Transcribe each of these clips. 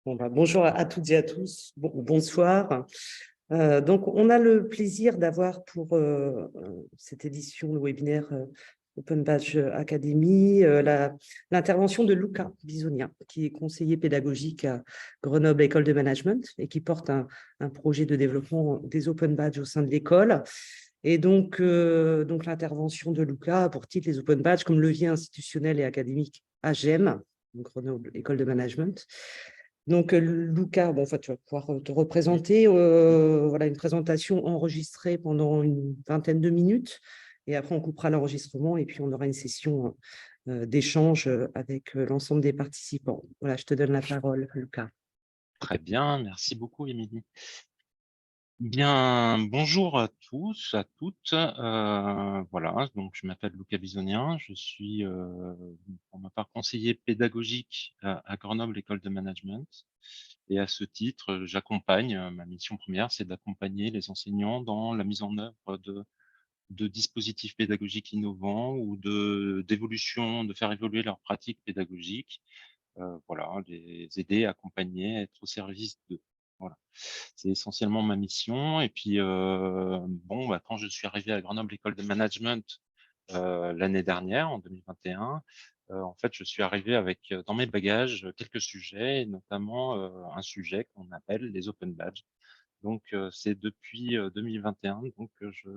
Bon, bonjour à toutes et à tous, bonsoir. Donc, on a le plaisir d'avoir pour cette édition, le webinaire Open Badge Academy, l'intervention de Luca Bisogna, qui est conseiller pédagogique à Grenoble École de Management et qui porte un projet de développement des Open Badges au sein de l'école. Et donc l'intervention de Luca a pour titre les Open Badges comme levier institutionnel et académique à GEM, Grenoble École de Management. Donc, Luca, tu vas pouvoir te représenter. Voilà, une présentation enregistrée pendant une vingtaine de minutes. Et après, on coupera l'enregistrement et puis on aura une session d'échange avec l'ensemble des participants. Voilà, je te donne la parole, Luca. Très bien, merci beaucoup, Émilie. Bien, bonjour à tous, à toutes. Voilà, donc je m'appelle Luca Bisogna, je suis pour ma part conseiller pédagogique à Grenoble École de Management. Et à ce titre, j'accompagne, ma mission première, c'est d'accompagner les enseignants dans la mise en œuvre de dispositifs pédagogiques innovants ou d'évolution, de faire évoluer leurs pratiques pédagogiques. Voilà, les aider, accompagner, être au service d'eux. Voilà, c'est essentiellement ma mission. Et puis, quand je suis arrivé à Grenoble École de Management l'année dernière, en 2021, en fait, je suis arrivé avec dans mes bagages quelques sujets, et notamment un sujet qu'on appelle les Open Badges. Donc, c'est depuis 2021 donc, que je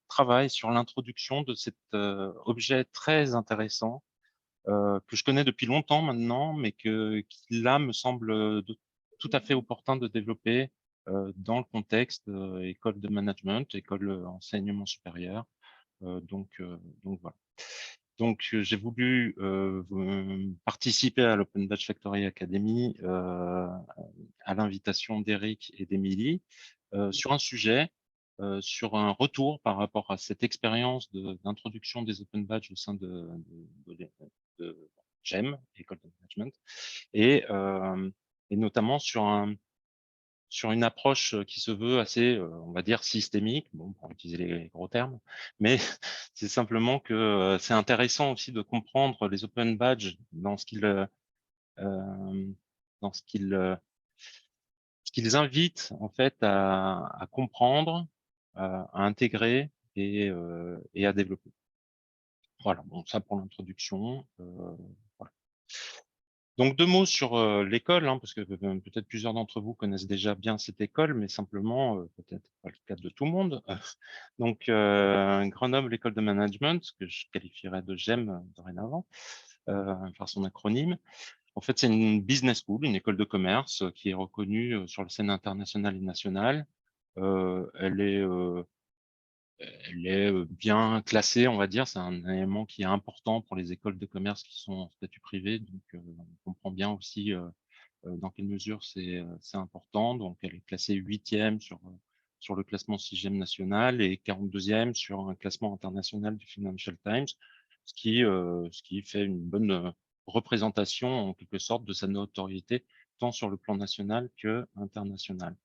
travaille sur l'introduction de cet objet très intéressant que je connais depuis longtemps maintenant, mais qui là me semble tout à fait opportun de développer dans le contexte école de management, école enseignement supérieur. Donc voilà. Donc j'ai voulu participer à l'Open Badge Factory Academy à l'invitation d'Eric et d'Émilie sur un sujet, sur un retour par rapport à cette expérience d'introduction des Open Badges au sein de GEM, École de Management, et, et notamment sur une approche qui se veut assez, on va dire, systémique, bon, pour utiliser les gros termes, mais c'est simplement que c'est intéressant aussi de comprendre les Open Badges dans dans ce qu'ils invitent en fait à comprendre, à intégrer et à développer. Voilà, bon, ça pour l'introduction. Voilà. Donc 2 mots sur l'école, hein, parce que peut-être plusieurs d'entre vous connaissent déjà bien cette école, mais simplement, peut-être pas le cas de tout le monde. Donc Grenoble École de Management, que je qualifierais de GEM dorénavant, par son acronyme. En fait, c'est une business school, une école de commerce qui est reconnue sur la scène internationale et nationale. Elle est bien classée, on va dire. C'est un élément qui est important pour les écoles de commerce qui sont en statut privé. Donc, on comprend bien aussi dans quelle mesure c'est important. Donc, elle est classée 8e sur le classement 6e national et 42e sur un classement international du Financial Times, ce qui fait une bonne représentation en quelque sorte de sa notoriété tant sur le plan national que international.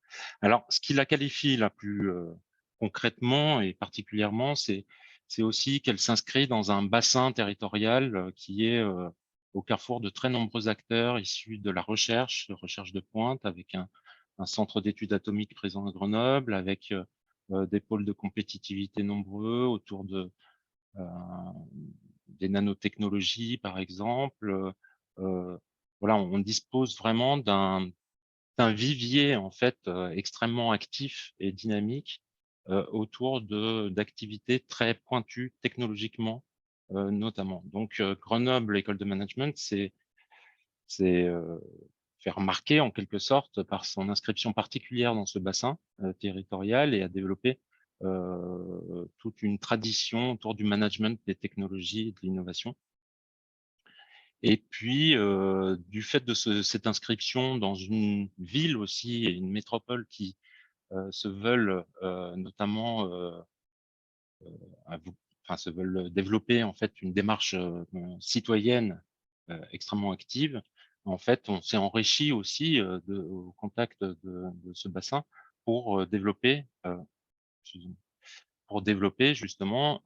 Alors, ce qui la qualifie la plus concrètement et particulièrement, c'est aussi qu'elle s'inscrit dans un bassin territorial qui est au carrefour de très nombreux acteurs issus de la recherche de pointe, avec un centre d'études atomiques présent à Grenoble, avec des pôles de compétitivité nombreux autour euh, des nanotechnologies, par exemple. Voilà, on dispose vraiment d'un vivier en fait extrêmement actif et dynamique autour d'activités très pointues technologiquement notamment. Donc Grenoble École de Management, c'est fait remarquer en quelque sorte par son inscription particulière dans ce bassin territorial et a développé toute une tradition autour du management des technologies et de l'innovation. Et puis, du fait de cette inscription dans une ville aussi et une métropole qui se veulent notamment se veulent développer en fait une démarche citoyenne extrêmement active. En fait, on s'est enrichi aussi au contact de ce bassin pour pour développer justement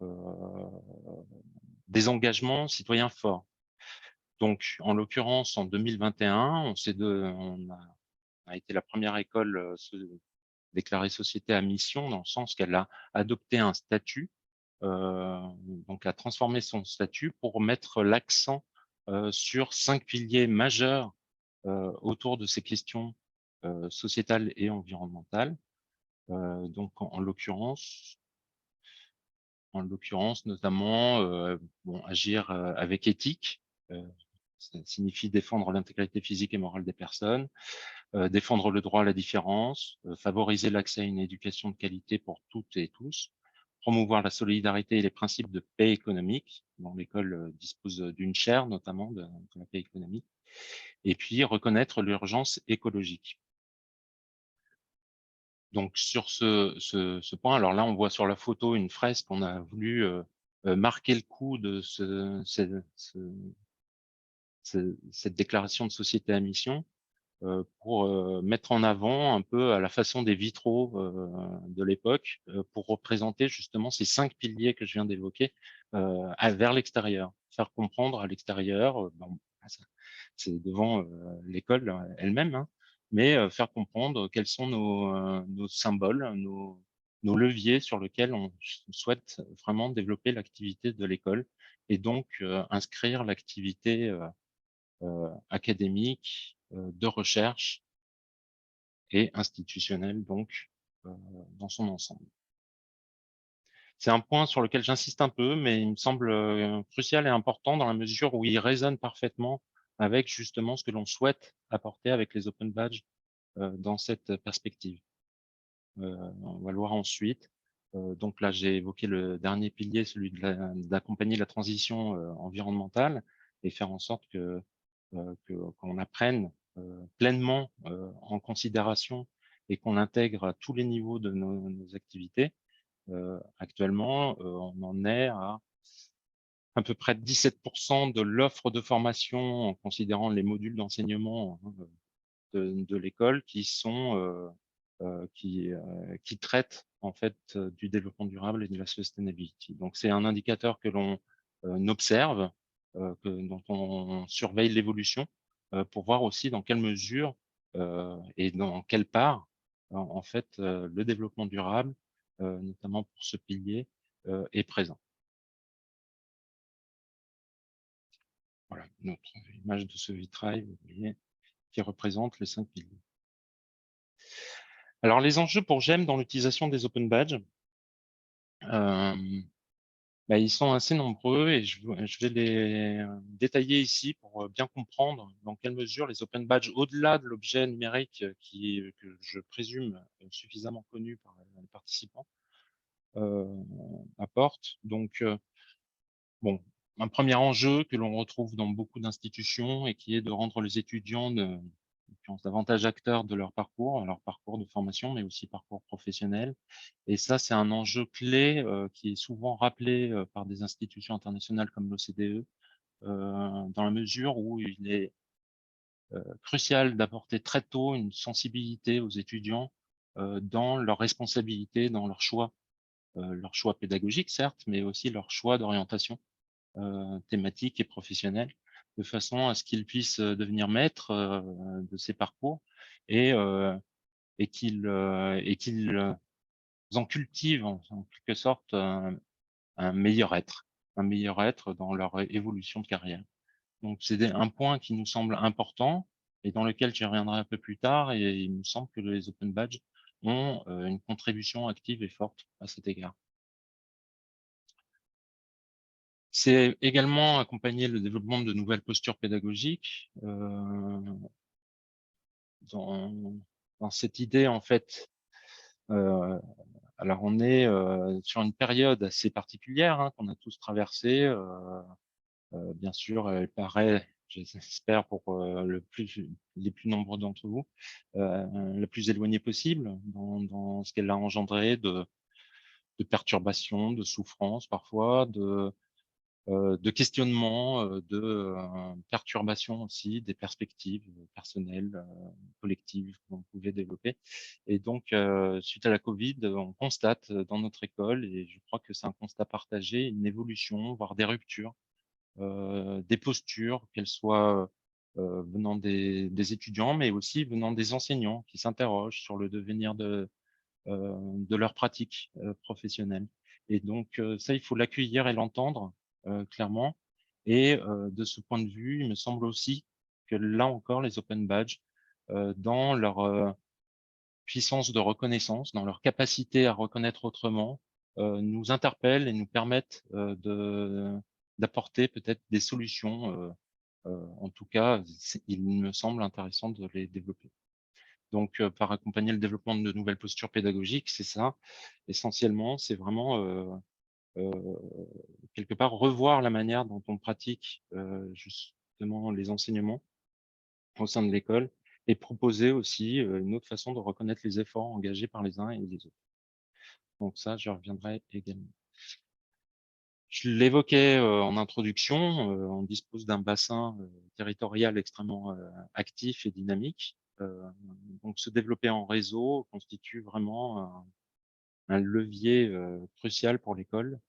des engagements citoyens forts. Donc, en l'occurrence, en 2021, on a été la première école déclarée société à mission, dans le sens qu'elle a adopté un statut, donc a transformé son statut pour mettre l'accent sur 5 piliers majeurs autour de ces questions sociétales et environnementales. Donc, en l'occurrence, notamment, agir avec éthique. Ça signifie défendre l'intégrité physique et morale des personnes, défendre le droit à la différence, favoriser l'accès à une éducation de qualité pour toutes et tous, promouvoir la solidarité et les principes de paix économique, dont l'école dispose d'une chaire notamment de la paix économique, et puis reconnaître l'urgence écologique. Donc sur ce point, alors là on voit sur la photo une fresque qu'on a voulu marquer le coup de cette déclaration de société à mission, pour mettre en avant un peu à la façon des vitraux de l'époque, pour représenter justement ces 5 piliers que je viens d'évoquer vers l'extérieur. Faire comprendre à l'extérieur, bon, c'est devant l'école elle-même, hein, mais faire comprendre quels sont nos symboles, nos leviers sur lesquels on souhaite vraiment développer l'activité de l'école et donc inscrire l'activité académique, de recherche et institutionnelle donc dans son ensemble. C'est un point sur lequel j'insiste un peu, mais il me semble crucial et important dans la mesure où il résonne parfaitement avec justement ce que l'on souhaite apporter avec les open badges dans cette perspective. On va le voir ensuite. Donc là, j'ai évoqué le dernier pilier, celui d'accompagner la transition environnementale et faire en sorte qu'on apprenne pleinement en considération et qu'on intègre à tous les niveaux de nos activités. Actuellement, on en est à peu près 17% de l'offre de formation en considérant les modules d'enseignement hein, de l'école qui traitent en fait du développement durable et de la sustainability. Donc c'est un indicateur que l'on observe, dont on surveille l'évolution pour voir aussi dans quelle mesure et dans quelle part en fait le développement durable, notamment pour ce pilier, est présent. Voilà notre image de ce vitrail, vous voyez, qui représente les 5 piliers. Alors les enjeux pour GEM dans l'utilisation des open badges, ils sont assez nombreux et je vais les détailler ici pour bien comprendre dans quelle mesure les open badges, au-delà de l'objet numérique que je présume suffisamment connu par les participants, apportent. Donc, bon, un premier enjeu que l'on retrouve dans beaucoup d'institutions et qui est de rendre les étudiants davantage acteurs de leur parcours de formation, mais aussi parcours professionnel. Et ça, c'est un enjeu clé qui est souvent rappelé par des institutions internationales comme l'OCDE, dans la mesure où il est crucial d'apporter très tôt une sensibilité aux étudiants dans leurs responsabilités, dans leurs choix pédagogiques, certes, mais aussi leurs choix d'orientation thématique et professionnelle, de façon à ce qu'ils puissent devenir maîtres de ces parcours et, qu'ils en cultivent en quelque sorte un meilleur être dans leur évolution de carrière. Donc c'est un point qui nous semble important et dans lequel j'y reviendrai un peu plus tard et il me semble que les open badges ont une contribution active et forte à cet égard. C'est également accompagner le développement de nouvelles postures pédagogiques. Dans cette idée, en fait, alors on est sur une période assez particulière hein, qu'on a tous traversée. Bien sûr, elle paraît, j'espère pour les plus nombreux d'entre vous, la plus éloignée possible dans ce qu'elle a engendré de perturbations, de souffrances parfois, de questionnements, de perturbations aussi des perspectives personnelles, collectives qu'on pouvait développer. Et donc, suite à la Covid, on constate dans notre école, et je crois que c'est un constat partagé, une évolution, voire des ruptures des postures, qu'elles soient venant des étudiants, mais aussi venant des enseignants qui s'interrogent sur le devenir de leur pratique professionnelle. Et donc, ça, il faut l'accueillir et l'entendre clairement. Et de ce point de vue, il me semble aussi que là encore, les open badges, dans leur puissance de reconnaissance, dans leur capacité à reconnaître autrement, nous interpellent et nous permettent d'apporter peut-être des solutions. En tout cas, il me semble intéressant de les développer. Donc, par accompagner le développement de nouvelles postures pédagogiques, c'est ça. Essentiellement, c'est vraiment quelque part revoir la manière dont on pratique justement les enseignements au sein de l'école et proposer aussi une autre façon de reconnaître les efforts engagés par les uns et les autres. Donc ça, je reviendrai également. Je l'évoquais en introduction, on dispose d'un bassin territorial extrêmement actif et dynamique. Donc se développer en réseau constitue vraiment un levier crucial pour l'école,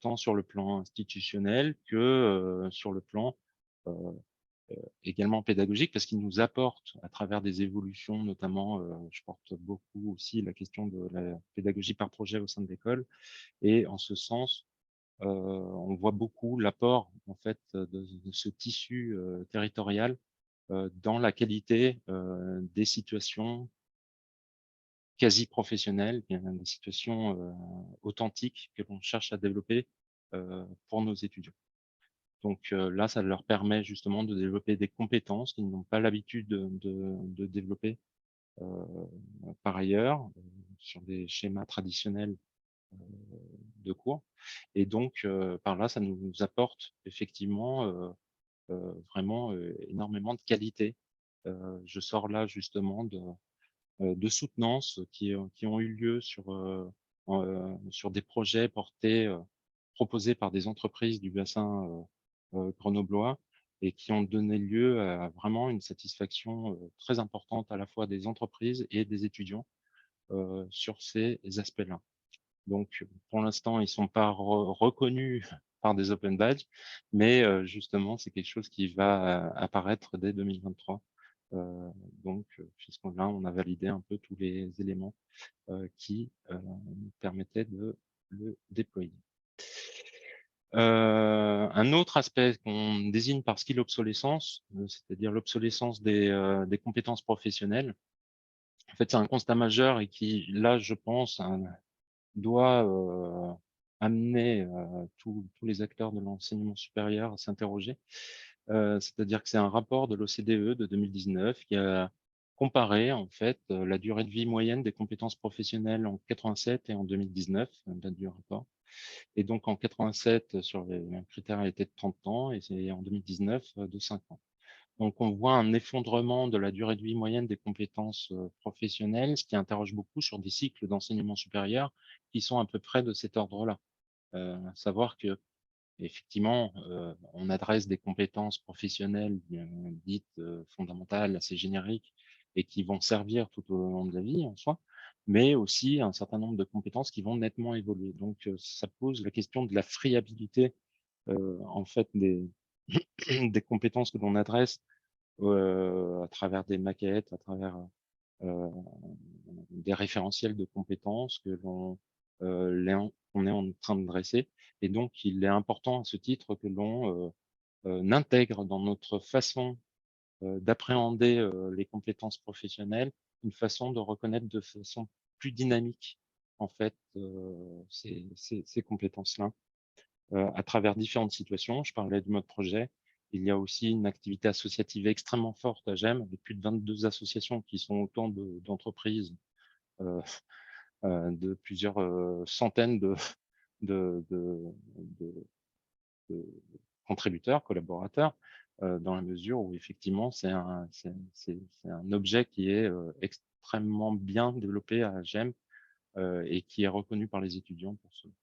tant sur le plan institutionnel que sur le plan euh, également pédagogique, parce qu'il nous apporte à travers des évolutions, notamment, je porte beaucoup aussi la question de la pédagogie par projet au sein de l'école, et en ce sens, on voit beaucoup l'apport en fait de ce tissu territorial dans la qualité des situations quasi professionnelles, bien des situations authentiques que l'on cherche à développer pour nos étudiants. Donc là, ça leur permet justement de développer des compétences qu'ils n'ont pas l'habitude de développer par ailleurs sur des schémas traditionnels de cours. Et donc, par là, ça nous apporte effectivement vraiment énormément de qualité. Je sors là justement de soutenances qui ont eu lieu sur des projets portés, proposés par des entreprises du bassin grenoblois et qui ont donné lieu à vraiment une satisfaction très importante à la fois des entreprises et des étudiants sur ces aspects-là. Donc, pour l'instant, ils sont pas reconnus par des open badges, mais justement, c'est quelque chose qui va apparaître dès 2023. Donc, puisqu'on là, on a validé un peu tous les éléments qui nous permettaient de le déployer. Un autre aspect qu'on désigne par skill obsolescence, c'est-à-dire l'obsolescence des compétences professionnelles. En fait, c'est un constat majeur et qui, là, je pense, doit amener tous les acteurs de l'enseignement supérieur à s'interroger. C'est-à-dire que c'est un rapport de l'OCDE de 2019 qui a comparé en fait la durée de vie moyenne des compétences professionnelles en 87 et en 2019, date du rapport. Et donc en 87, sur les critères, elle était de 30 ans et c'est en 2019 de 5 ans. Donc, on voit un effondrement de la durée de vie moyenne des compétences professionnelles, ce qui interroge beaucoup sur des cycles d'enseignement supérieur qui sont à peu près de cet ordre-là. Savoir que effectivement, on adresse des compétences professionnelles dites fondamentales, assez génériques, et qui vont servir tout au long de la vie en soi, mais aussi un certain nombre de compétences qui vont nettement évoluer. Donc, ça pose la question de la friabilité en fait des compétences que l'on adresse à travers des maquettes, à travers des référentiels de compétences que on est en train de dresser. Et donc, il est important à ce titre que l'on intègre dans notre façon d'appréhender les compétences professionnelles une façon de reconnaître de façon plus dynamique en fait ces compétences-là à travers différentes situations. Je parlais du mode projet. Il y a aussi une activité associative extrêmement forte à GEM, avec plus de 22 associations qui sont autant d'entreprises, euh, de plusieurs centaines de, de, de, de contributeurs, collaborateurs, dans la mesure où effectivement c'est un objet qui est extrêmement bien développé à GEM et qui est reconnu par les étudiants pour cela.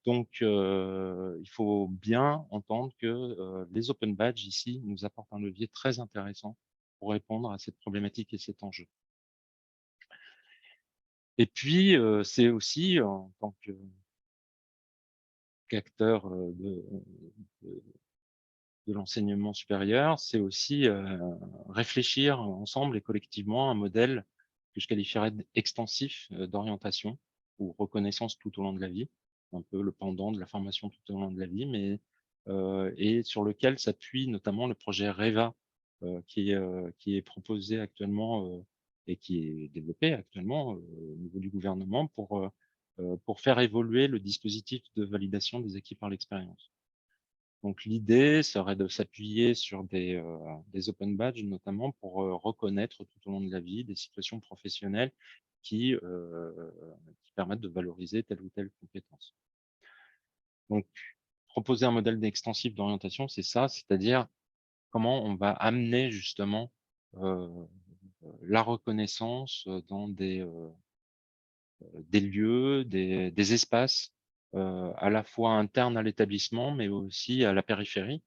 Donc, il faut bien entendre que les open badges ici nous apportent un levier très intéressant pour répondre à cette problématique et cet enjeu. Et puis, c'est aussi en tant qu'acteur de l'enseignement supérieur, c'est aussi réfléchir ensemble et collectivement à un modèle que je qualifierais d'extensif d'orientation ou reconnaissance tout au long de la vie, un peu le pendant de la formation tout au long de la vie, mais et sur lequel s'appuie notamment le projet REVA qui est proposé actuellement et qui est développé actuellement au niveau du gouvernement pour faire évoluer le dispositif de validation des acquis par l'expérience. Donc l'idée serait de s'appuyer sur des open badges notamment pour reconnaître tout au long de la vie des situations professionnelles qui permettent de valoriser telle ou telle compétence. Donc proposer un modèle extensif d'orientation, c'est ça, c'est-à-dire comment on va amener justement euh, la reconnaissance dans des lieux, des espaces à la fois internes à l'établissement, mais aussi à la périphérie,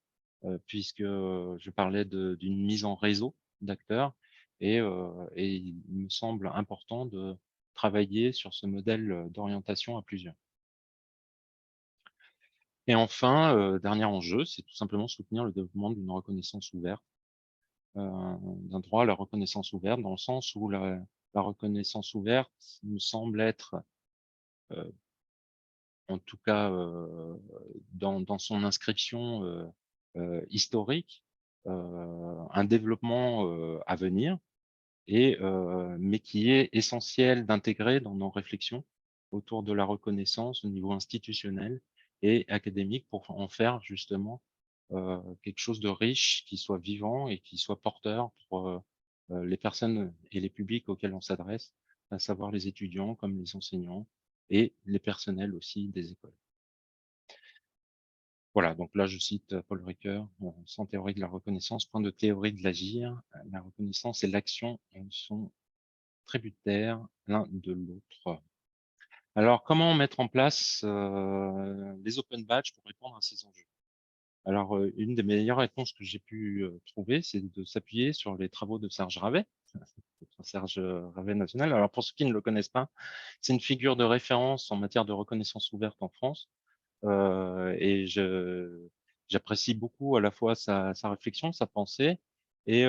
puisque je parlais d'une mise en réseau d'acteurs et il me semble important de travailler sur ce modèle d'orientation à plusieurs. Et enfin, dernier enjeu, c'est tout simplement soutenir le développement d'une reconnaissance ouverte, d'un droit à la reconnaissance ouverte, dans le sens où la reconnaissance ouverte me semble être en tout cas dans son inscription historique, un développement à venir, mais qui est essentiel d'intégrer dans nos réflexions autour de la reconnaissance au niveau institutionnel et académique pour en faire justement quelque chose de riche, qui soit vivant et qui soit porteur pour les personnes et les publics auxquels on s'adresse, à savoir les étudiants comme les enseignants et les personnels aussi des écoles. Voilà, donc là je cite Paul Ricoeur, sans théorie de la reconnaissance, point de théorie de l'agir. La reconnaissance et l'action sont tributaires l'un de l'autre. Alors, comment mettre en place les open badges pour répondre à ces enjeux? Alors, une des meilleures réponses que j'ai pu trouver, c'est de s'appuyer sur les travaux de Serge Ravet, Serge Ravet national. Alors, pour ceux qui ne le connaissent pas, c'est une figure de référence en matière de reconnaissance ouverte en France. Et j'apprécie beaucoup à la fois sa réflexion, sa pensée, et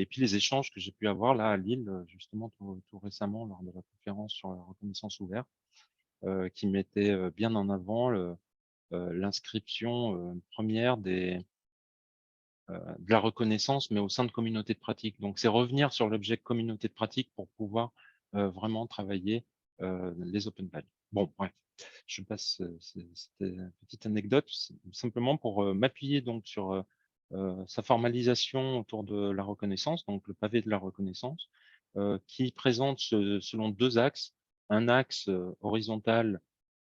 puis les échanges que j'ai pu avoir là à Lille, justement tout récemment lors de la conférence sur la reconnaissance ouverte, qui mettait bien en avant l'inscription première de la reconnaissance, mais au sein de communautés de pratique. Donc, c'est revenir sur l'objet communauté de pratique pour pouvoir vraiment travailler les open badges. Bon, bref, je passe cette petite anecdote simplement pour m'appuyer donc sur sa formalisation autour de la reconnaissance, donc le pavé de la reconnaissance, qui présente selon deux axes. Un axe horizontal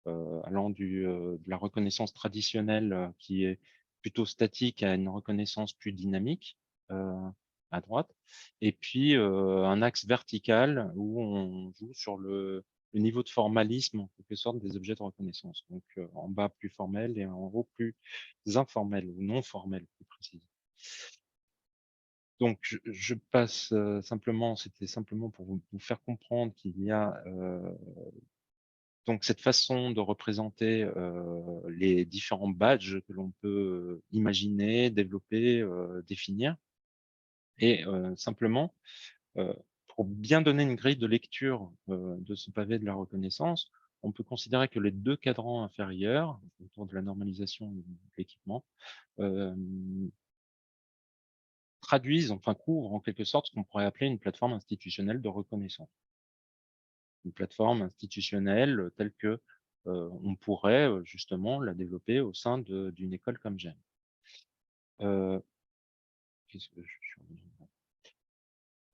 allant de la reconnaissance traditionnelle qui est plutôt statique à une reconnaissance plus dynamique à droite, et puis un axe vertical où on joue sur le niveau de formalisme en quelque sorte des objets de reconnaissance. Donc en bas plus formel et en haut plus informel ou non formel plus précis. Donc je passe simplement, c'était simplement pour vous faire comprendre qu'il y a donc cette façon de représenter les différents badges que l'on peut imaginer, développer, définir et simplement, heu, pour bien donner une grille de lecture de ce pavé de la reconnaissance, on peut considérer que les 2 cadrans inférieurs, autour de la normalisation de l'équipement, hem, traduisent, enfin couvrent en quelque sorte ce qu'on pourrait appeler une plateforme institutionnelle de reconnaissance. Une plateforme institutionnelle telle que, on pourrait, justement la développer au sein d'une école comme GEM. Heu, qu'est-ce que je suis revenu là?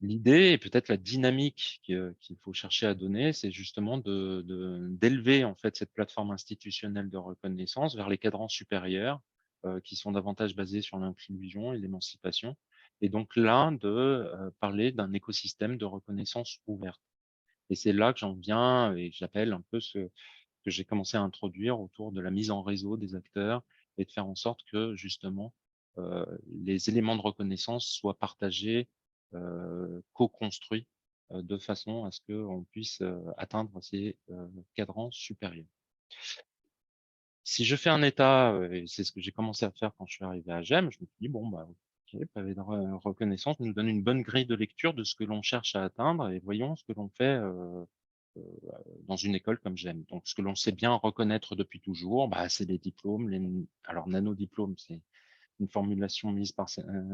L'idée et peut-être la dynamique qu'il faut chercher à donner, c'est justement d'élever en fait cette plateforme institutionnelle de reconnaissance vers les cadrans supérieurs, qui sont davantage basés sur l'inclusion et l'émancipation, et donc là parler d'un écosystème de reconnaissance ouverte. Et c'est là que j'en viens et que j'appelle un peu ce que j'ai commencé à introduire autour de la mise en réseau des acteurs et de faire en sorte que justement les éléments de reconnaissance soient partagés, co-construits de façon à ce qu'on puisse atteindre ces cadrans supérieurs. Si je fais un état, et c'est ce que j'ai commencé à faire quand je suis arrivé à GEM, je me suis dit: «Bon, bah, OK, pavé de reconnaissance nous donne une bonne grille de lecture de ce que l'on cherche à atteindre et voyons ce que l'on fait, heu, dans une école comme GEM». Donc ce que l'on sait bien reconnaître depuis toujours, bah, c'est les diplômes, alors nanodiplômes, c'est une formulation mise par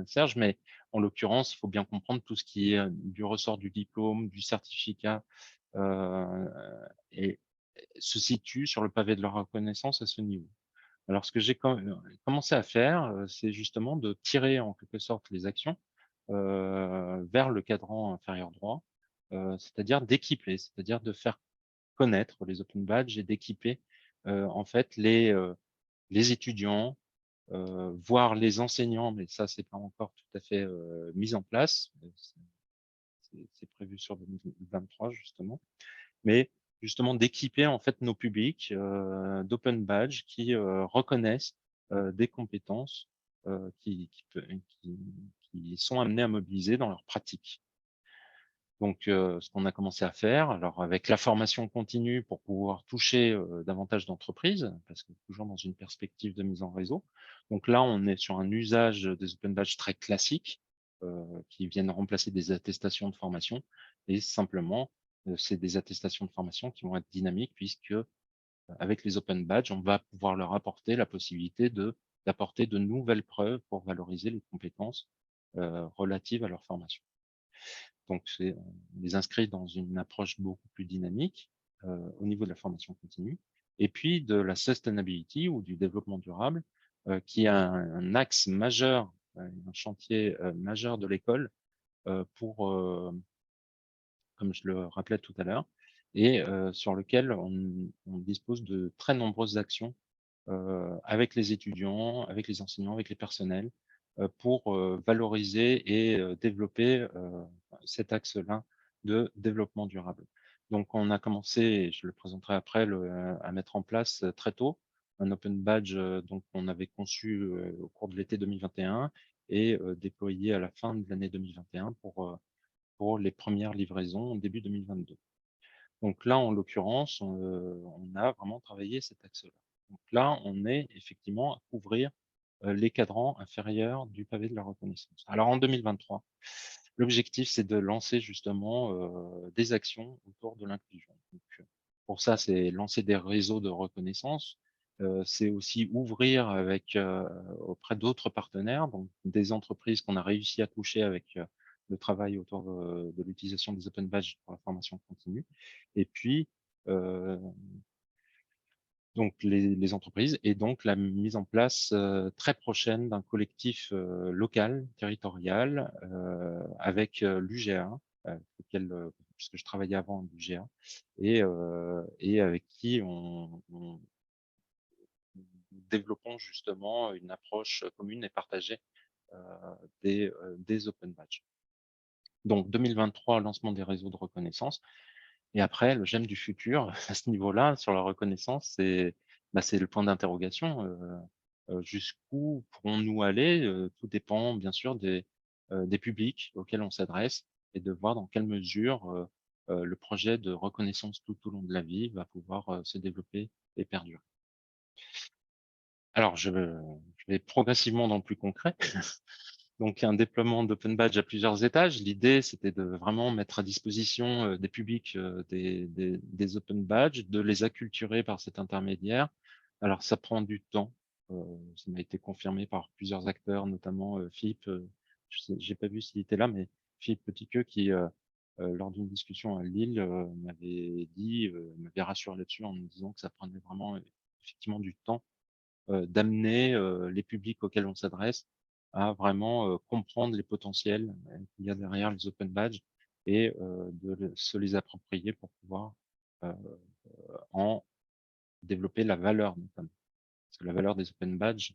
Serge, mais en l'occurrence, il faut bien comprendre tout ce qui est, du ressort du diplôme, du certificat, heu et se situe sur le pavé de la reconnaissance à ce niveau. Alors ce que j'ai commencé à faire, c'est justement de tirer en quelque sorte les actions, vers le cadran inférieur droit, c'est-à-dire d'équiper, c'est-à-dire de faire connaître les open badges et d'équiper, en fait les étudiants, voire les enseignants, mais ça c'est pas encore tout à fait, mis en place, c'est prévu sur 2023 justement. Mais justement d'équiper en fait nos publics, d'open badge qui, reconnaissent, des compétences, qui sont amenés à mobiliser dans leur pratique. Donc, ce qu'on a commencé à faire, alors avec la formation continue pour pouvoir toucher, davantage d'entreprises, parce que toujours dans une perspective de mise en réseau. Donc là, on est sur un usage des open badges très classiques, qui viennent remplacer des attestations de formation et simplement, c'est des attestations de formation qui vont être dynamiques puisque, avec les open badges, on va pouvoir leur apporter la possibilité d'apporter de nouvelles preuves pour valoriser les compétences, relatives à leur formation. Donc, on les inscrit dans une approche beaucoup plus dynamique, au niveau de la formation continue et puis de la sustainability ou du développement durable, qui est un axe majeur, un chantier, majeur de l'école, pour, comme je le rappelais tout à l'heure et sur lequel on dispose de très nombreuses actions, avec les étudiants, avec les enseignants, avec les personnels, pour, valoriser et développer, cet axe-là de développement durable. Donc on a commencé, et je le présenterai après, à mettre en place, très tôt, un open badge, donc on avait conçu, au cours de l'été 2021 et déployé à la fin de l'année 2021 pour les premières livraisons début 2022. Donc là, en l'occurrence, on a vraiment travaillé cet axe-là. Donc là, on est effectivement à couvrir, les cadrans inférieurs du pavé de la reconnaissance. Alors en 2023, l'objectif, c'est de lancer justement, des actions autour de l'inclusion. Donc, pour ça, c'est lancer des réseaux de reconnaissance, c'est aussi ouvrir avec, auprès d'autres partenaires, donc des entreprises qu'on a réussi à toucher avec, le travail autour de l'utilisation des open badges pour la formation continue et puis, heu, donc les entreprises et donc la mise en place, très prochaine d'un collectif, local, territorial, avec, l'UGA, lequel, puisque je travaillais avant à l'UGA et avec qui on nous développons justement une approche commune et partagée, heu, des open badges. Donc 2023, lancement des réseaux de reconnaissance. Et après, le GEM du futur, à ce niveau-là, sur la reconnaissance, c'est le point d'interrogation. Jusqu'où pourrons-nous aller? Tout dépend bien sûr des publics auxquels on s'adresse et de voir dans quelle mesure, le projet de reconnaissance tout au long de la vie va pouvoir, se développer et perdurer. Alors je vais progressivement dans le plus concret. Donc un déploiement d'open badge à plusieurs étages. L'idée, c'était de vraiment mettre à disposition, des publics, des open badges, de les acculturer par cet intermédiaire. Alors ça prend du temps, ça m'a été confirmé par plusieurs acteurs, notamment, Philippe, j'ai pas vu s'il était là, mais Philippe Petitqueux qui, lors d'une discussion à Lille, m'avait rassuré là-dessus en me disant que ça prenait vraiment, effectivement du temps d'amener, les publics auxquels on s'adresse à vraiment, comprendre les potentiels, qu'il y a derrière les open badges et se les approprier pour pouvoir, heu, en développer la valeur notamment. Parce que la valeur des open badges,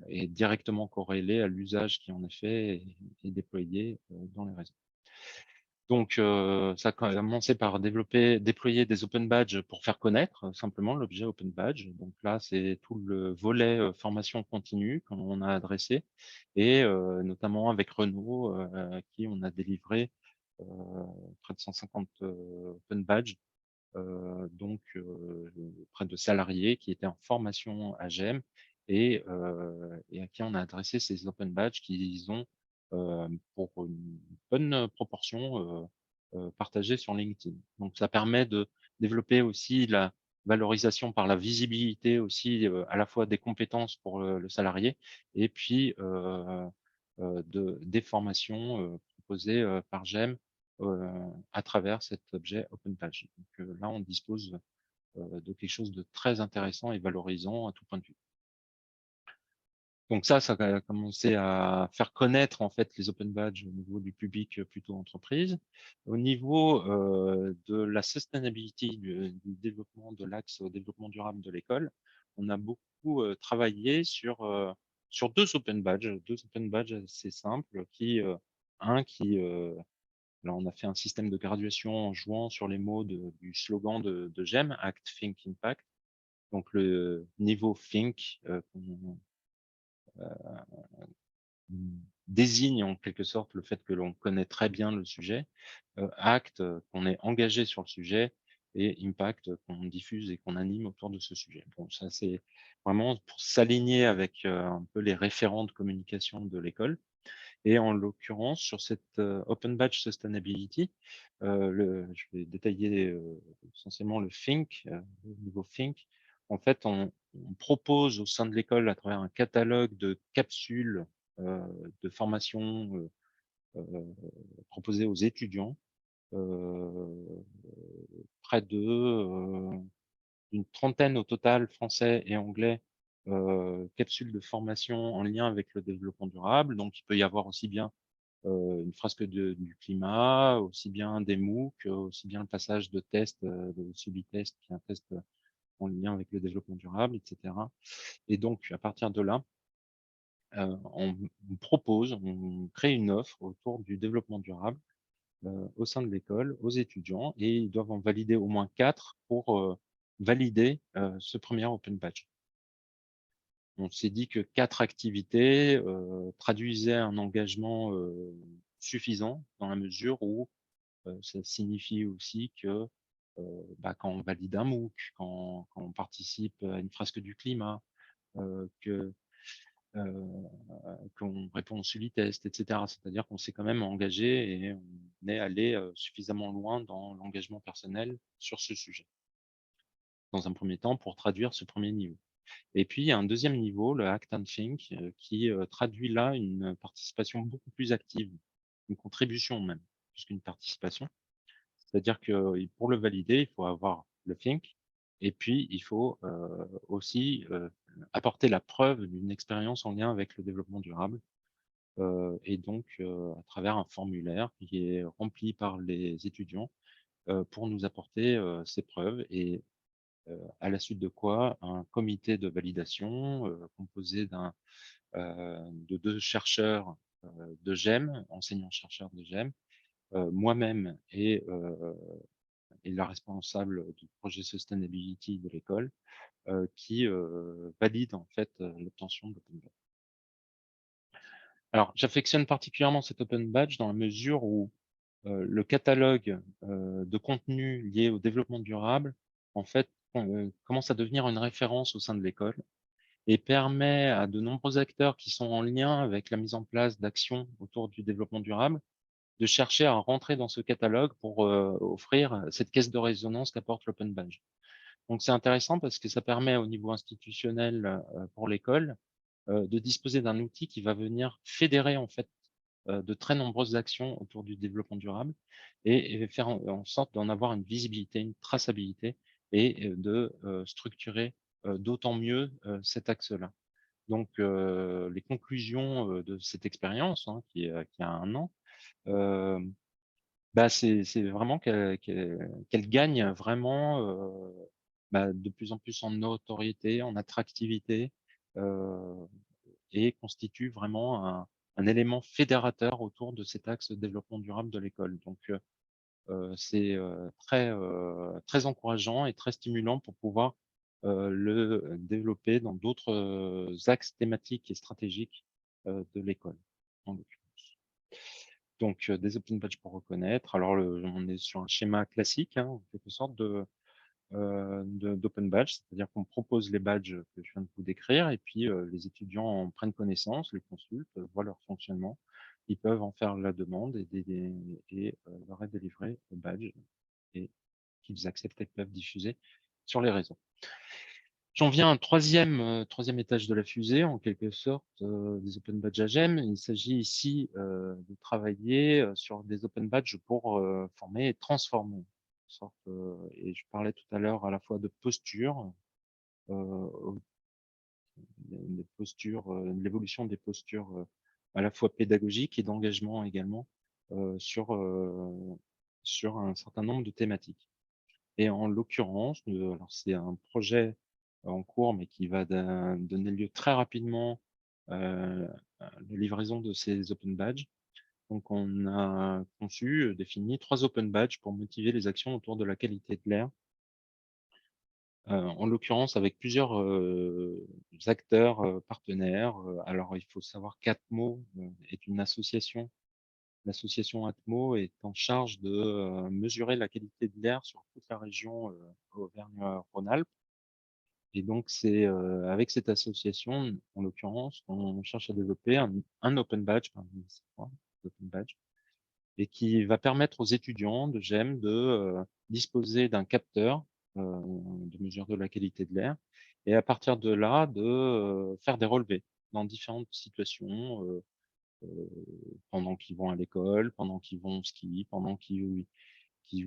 est directement corrélée à l'usage qui en est fait et déployé, dans les réseaux. Donc, ça a commencé par déployer des open badges pour faire connaître, simplement l'objet open badge. Donc là, c'est tout le volet, formation continue qu'on a adressé et notamment avec Renault, à qui on a délivré, heu, près de 150, open badges, donc auprès de salariés qui étaient en formation à GEM et à qui on a adressé ces open badges qu'ils ont pour une bonne proportion partagés sur LinkedIn. Donc ça permet de développer aussi la valorisation par la visibilité aussi à la fois des compétences pour le salarié et puis des formations proposées par GEM à travers cet objet Open Page. Donc là, on dispose de quelque chose de très intéressant et valorisant à tout point de vue. Donc ça a commencé à faire connaître en fait les open badges au niveau du public plutôt entreprise. Au niveau de la sustainability, du développement de l'axe au développement durable de l'école, on a beaucoup travaillé sur deux open badges assez simples là, on a fait un système de graduation en jouant sur les mots du slogan de GEM, Act, Think, Impact. Donc le niveau Think désigne en quelque sorte le fait que l'on connaît très bien le sujet, Act, qu'on est engagé sur le sujet, et Impact, qu'on diffuse et qu'on anime autour de ce sujet. Bon, ça c'est vraiment pour s'aligner avec un peu les référents de communication de l'école. Et en l'occurrence, sur cette Open Badge Sustainability, je vais détailler essentiellement le Think, le niveau Think. En fait, on propose au sein de l'école, à travers un catalogue de capsules de formation proposées aux étudiants, près d'une trentaine au total, français et anglais, capsules de formation en lien avec le développement durable. Donc, il peut y avoir aussi bien une fresque du climat, aussi bien des MOOC, aussi bien le passage de tests, de sub-test, qui est un test en lien avec le développement durable, etc. Et donc, à partir de là, on on crée une offre autour du développement durable au sein de l'école, aux étudiants, et ils doivent en valider au moins 4 pour valider ce premier Open Badge. On s'est dit que 4 activités traduisaient un engagement suffisant dans la mesure où ça signifie aussi que quand on valide un MOOC, quand on participe à une fresque du climat, que qu'on répond au Sully-test, etc. C'est-à-dire qu'on s'est quand même engagé et on est allé suffisamment loin dans l'engagement personnel sur ce sujet, dans un premier temps, pour traduire ce premier niveau. Et puis, il y a un deuxième niveau, le Act and Think, qui traduit là une participation beaucoup plus active, une contribution même, plus qu'une participation. C'est-à-dire que pour le valider, il faut avoir le Think, et puis il faut aussi apporter la preuve d'une expérience en lien avec le développement durable, et donc à travers un formulaire qui est rempli par les étudiants pour nous apporter ces preuves, et à la suite de quoi un comité de validation composé de 2 chercheurs de GEM, enseignants-chercheurs de GEM, moi-même et la responsable du projet Sustainability de l'école, qui valide en fait l'obtention de l'Open Badge. Alors, j'affectionne particulièrement cet Open Badge dans la mesure où le catalogue de contenus liés au développement durable, en fait, commence à devenir une référence au sein de l'école et permet à de nombreux acteurs qui sont en lien avec la mise en place d'actions autour du développement durable de chercher à rentrer dans ce catalogue pour offrir cette caisse de résonance qu'apporte l'Open Badge. Donc c'est intéressant parce que ça permet au niveau institutionnel pour l'école de disposer d'un outil qui va venir fédérer en fait de très nombreuses actions autour du développement durable et faire en sorte d'en avoir une visibilité, une traçabilité et de structurer d'autant mieux cet axe-là. Donc les conclusions de cette expérience qui a 1 an, c'est vraiment qu'elle gagne vraiment de plus en plus en notoriété, en attractivité, heu et constitue vraiment un élément fédérateur autour de cet axe de développement durable de l'école. Donc c'est très encourageant et très stimulant pour pouvoir le développer dans d'autres axes thématiques et stratégiques de l'école, en l'occurrence. Donc des open badges pour reconnaître. Alors on est sur un schéma classique, en quelque sorte, d'open badge, c'est-à-dire qu'on propose les badges que je viens de vous décrire et puis les étudiants en prennent connaissance, les consultent, voient leur fonctionnement. Ils peuvent en faire la demande et leur est délivré le badge et qu'ils acceptent et peuvent diffuser sur les réseaux. J'en viens à un troisième étage de la fusée, en quelque sorte, des open badges à GEM. Il s'agit ici de travailler sur des open badges pour former et transformer. Et je parlais tout à l'heure à la fois de posture, des postures, l'évolution des postures à la fois pédagogiques et d'engagement également sur un certain nombre de thématiques. Et en l'occurrence, alors c'est un projet en cours, mais qui va donner lieu très rapidement à la livraison de ces open badges. Donc, on a conçu, défini 3 open badges pour motiver les actions autour de la qualité de l'air. En l'occurrence, avec plusieurs acteurs partenaires. Alors, il faut savoir qu'Atmo est une association. L'association Atmo est en charge de mesurer la qualité de l'air sur toute la région Auvergne-Rhône-Alpes. Et donc, c'est avec cette association, en l'occurrence, on cherche à développer un open badge, open badge, et qui va permettre aux étudiants de GEM de disposer d'un capteur de mesure de la qualité de l'air, et à partir de là, de faire des relevés dans différentes situations, pendant qu'ils vont à l'école, pendant qu'ils vont au ski, pendant qu'ils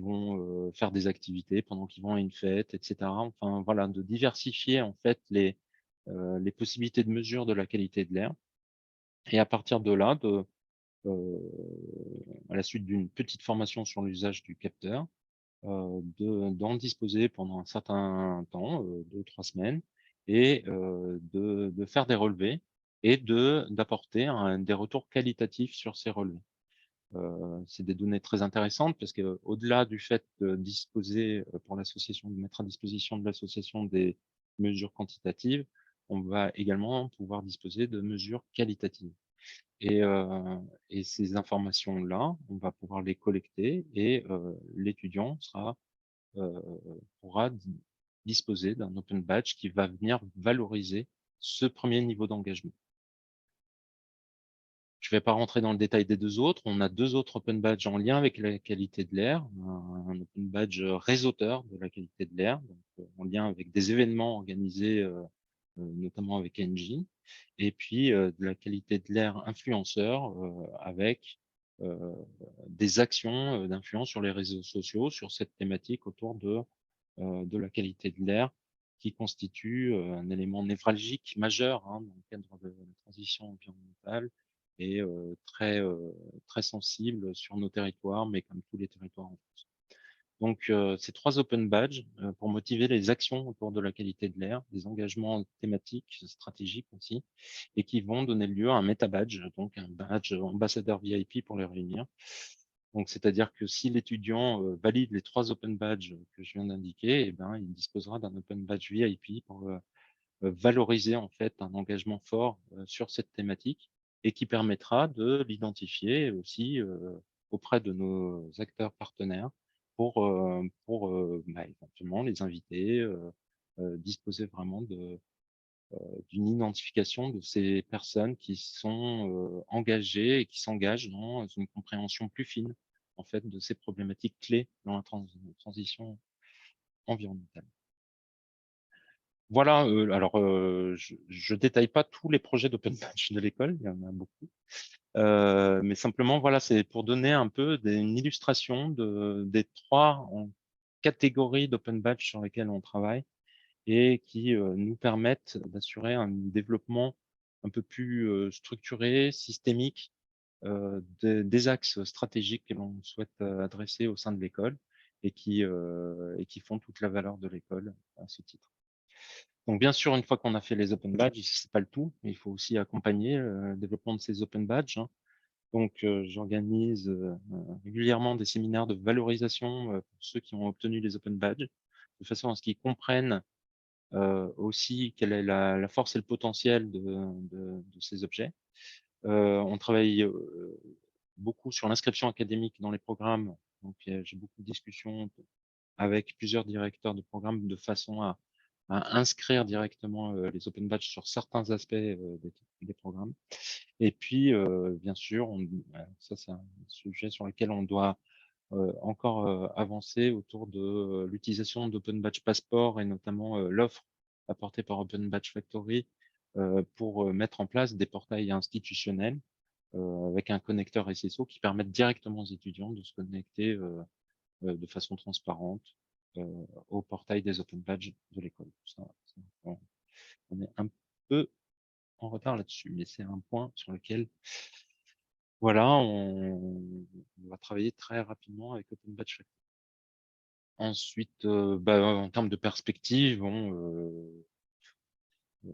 vont faire des activités, pendant qu'ils vont à une fête, etc. Enfin, voilà, de diversifier en fait les possibilités de mesure de la qualité de l'air. Et à partir de là, à la suite d'une petite formation sur l'usage du capteur, d'en disposer pendant un certain temps, 2 ou 3 semaines, et de faire des relevés et d'apporter des retours qualitatifs sur ces relevés. C'est des données très intéressantes parce que au-delà du fait de disposer pour l'association, de mettre à disposition de l'association des mesures quantitatives, on va également pouvoir disposer de mesures qualitatives. Et, et ces informations-là, on va pouvoir les collecter et l'étudiant pourra disposer d'un open badge qui va venir valoriser ce premier niveau d'engagement. Je ne vais pas rentrer dans le détail des 2 autres. On a 2 autres open badges en lien avec la qualité de l'air. Un open badge réseauteur de la qualité de l'air, donc en lien avec des événements organisés, notamment avec Engie. Et puis de la qualité de l'air influenceur avec des actions d'influence sur les réseaux sociaux sur cette thématique autour de la qualité de l'air, qui constitue un élément névralgique majeur dans le cadre de la transition environnementale et très sensible sur nos territoires, mais comme tous les territoires en France. Donc, ces 3 open badges pour motiver les actions autour de la qualité de l'air, des engagements thématiques, stratégiques aussi, et qui vont donner lieu à un meta badge, donc un badge ambassadeur VIP pour les réunir. Donc, c'est-à-dire que si l'étudiant valide les 3 open badges que je viens d'indiquer, eh ben, il disposera d'un open badge VIP pour valoriser en fait un engagement fort sur cette thématique et qui permettra de l'identifier aussi auprès de nos acteurs partenaires pour éventuellement les inviter, disposer vraiment d'une identification de ces personnes qui sont engagées et qui s'engagent dans une compréhension plus fine en fait de ces problématiques clés dans la transition environnementale. Voilà, alors je détaille pas tous les projets d'open badge de l'école, il y en a beaucoup. Mais simplement, voilà, c'est pour donner un peu une illustration des 3 catégories d'open badge sur lesquelles on travaille et qui nous permettent d'assurer un développement un peu plus structuré, systémique, des axes stratégiques que l'on souhaite adresser au sein de l'école et qui font toute la valeur de l'école à ce titre. Donc, bien sûr, une fois qu'on a fait les open badges, c'est pas le tout, mais il faut aussi accompagner le développement de ces open badges. Donc, j'organise régulièrement des séminaires de valorisation pour ceux qui ont obtenu les open badges, de façon à ce qu'ils comprennent aussi quelle est la force et le potentiel de ces objets. On travaille beaucoup sur l'inscription académique dans les programmes. Donc, j'ai beaucoup de discussions avec plusieurs directeurs de programme de façon à inscrire directement les open badges sur certains aspects des programmes. Et puis, bien sûr, ça c'est un sujet sur lequel on doit encore avancer autour de l'utilisation d'Open Badge Passport et notamment l'offre apportée par Open Badge Factory pour mettre en place des portails institutionnels avec un connecteur SSO qui permettent directement aux étudiants de se connecter de façon transparente au portail des Open Badges de l'école. On est un peu en retard là-dessus, mais c'est un point sur lequel voilà, on va travailler très rapidement avec Open Badge Factory. Ensuite, en termes de perspectives,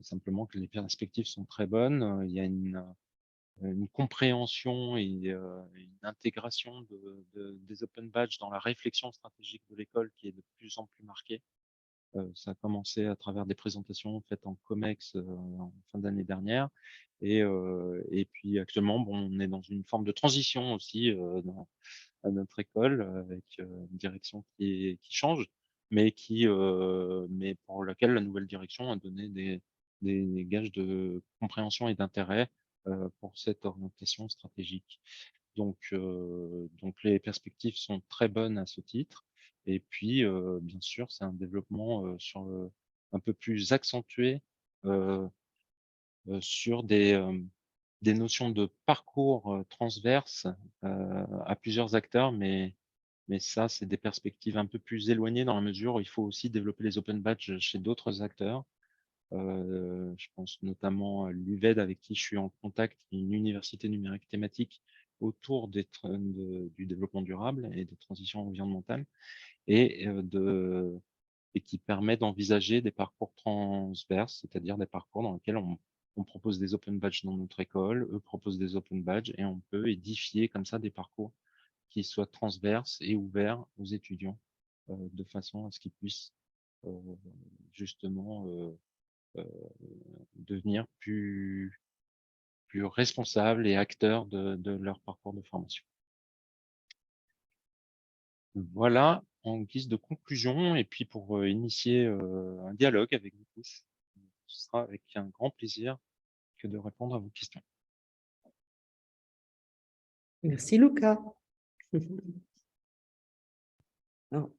simplement que les perspectives sont très bonnes. Il y a une compréhension et une intégration des open badges dans la réflexion stratégique de l'école qui est de plus en plus marquée. Ça a commencé à travers des présentations faites en COMEX en fin d'année dernière. Et puis actuellement, on est dans une forme de transition aussi à notre école avec une direction qui change, mais mais pour laquelle la nouvelle direction a donné des gages de compréhension et d'intérêt pour cette orientation stratégique. Donc les perspectives sont très bonnes à ce titre. Et puis, bien sûr, c'est un développement un peu plus accentué sur des notions de parcours transverses à plusieurs acteurs, mais ça, c'est des perspectives un peu plus éloignées dans la mesure où il faut aussi développer les open badges chez d'autres acteurs. Je pense notamment à l'UVED avec qui je suis en contact, qui est une université numérique thématique autour du développement durable et des transitions environnementales et, et qui permet d'envisager des parcours transverses, c'est-à-dire des parcours dans lesquels on propose des open badges dans notre école, eux proposent des open badges et on peut édifier comme ça des parcours qui soient transverses et ouverts aux étudiants de façon à ce qu'ils puissent justement devenir plus responsables et acteurs de leur parcours de formation. Voilà, en guise de conclusion, et puis pour initier un dialogue avec vous tous, ce sera avec un grand plaisir que de répondre à vos questions. Merci Luca. Alors,